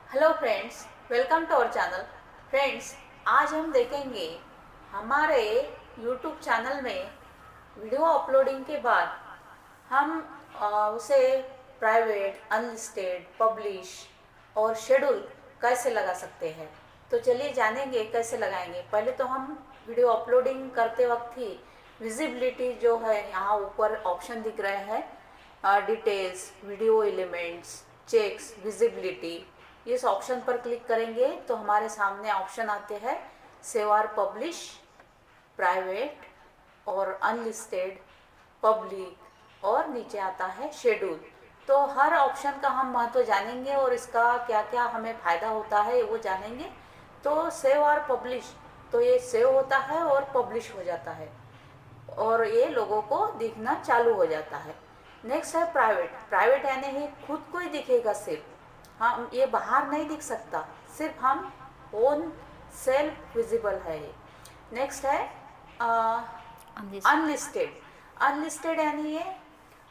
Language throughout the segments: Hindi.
Hello friends, welcome to our channel. Friends, आज हम देखेंगे हमारे यूट्यूब चैनल में वीडियो अपलोडिंग के बाद हम उसे प्राइवेट, अनलिस्टेड, पब्लिश और शेड्यूल कैसे लगा सकते हैं। तो चलिए जानेंगे कैसे लगाएंगे। पहले तो हम वीडियो अपलोडिंग करते वक्त ही विजिबिलिटी जो है, यहाँ ऊपर ऑप्शन दिख रहे हैं, details, video elements, checks, visibility. इस ऑप्शन पर क्लिक करेंगे तो हमारे सामने ऑप्शन आते हैं सेव और पब्लिश, प्राइवेट और अनलिस्टेड, पब्लिक और नीचे आता है शेड्यूल। तो हर ऑप्शन का हम महत्व जानेंगे और इसका क्या क्या हमें फ़ायदा होता है वो जानेंगे। तो सेव और पब्लिश, तो ये सेव होता है और पब्लिश हो जाता है और ये लोगों को दिखना चालू हो जाता है। नेक्स्ट है प्राइवेट। प्राइवेट यानी ही खुद को ही दिखेगा सिर्फ, हम ये बाहर नहीं दिख सकता, सिर्फ हम ओन सेल्फ विजिबल है ये। नेक्स्ट है अनलिस्टेड। अनलिस्टेड यानी ये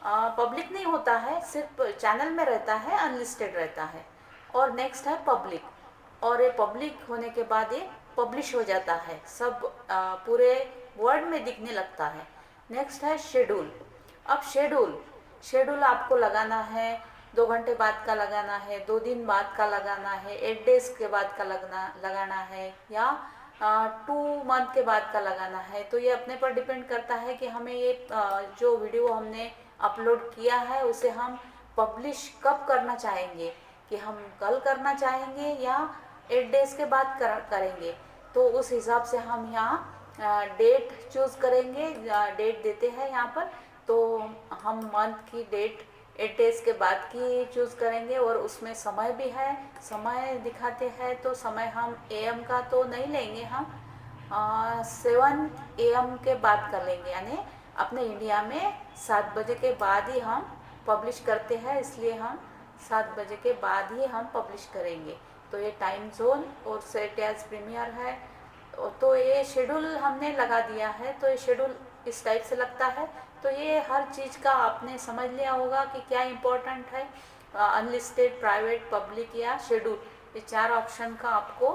पब्लिक नहीं होता है, सिर्फ चैनल में रहता है, अनलिस्टेड रहता है। और नेक्स्ट है पब्लिक, और ये पब्लिक होने के बाद ये पब्लिश हो जाता है, सब पूरे वर्ल्ड में दिखने लगता है। नेक्स्ट है शेड्यूल। अब शेड्यूल, शेड्यूल आपको लगाना है, 2 घंटे बाद का लगाना है, 2 दिन बाद का लगाना है, 8 डेज के बाद का लगाना है, या 2 मंथ के बाद का लगाना है। तो ये अपने पर डिपेंड करता है कि हमें ये जो वीडियो हमने अपलोड किया है उसे हम पब्लिश कब करना चाहेंगे, कि हम कल करना चाहेंगे या 8 डेज के बाद करेंगे। तो उस हिसाब से हम यहाँ डेट चूज़ करेंगे, डेट देते हैं यहाँ पर। तो हम मंथ की डेट 8 डेज के बाद की चूज़ करेंगे और उसमें समय भी है, समय दिखाते हैं। तो समय हम AM का तो नहीं लेंगे, हम 7 AM के बाद कर लेंगे, यानी अपने इंडिया में 7 बजे के बाद ही हम पब्लिश करते हैं, इसलिए हम 7 बजे के बाद ही हम पब्लिश करेंगे। तो ये टाइम जोन और सेट एज प्रीमियर है। तो ये शेड्यूल हमने लगा दिया है, तो ये शेड्यूल इस टाइप से लगता है। तो ये हर चीज़ का आपने समझ लिया होगा कि क्या इम्पोर्टेंट है, अनलिस्टेड, प्राइवेट, पब्लिक या शेड्यूल। ये 4 ऑप्शन का आपको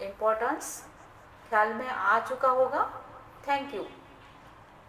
इम्पोर्टेंस ख्याल में आ चुका होगा। Thank you.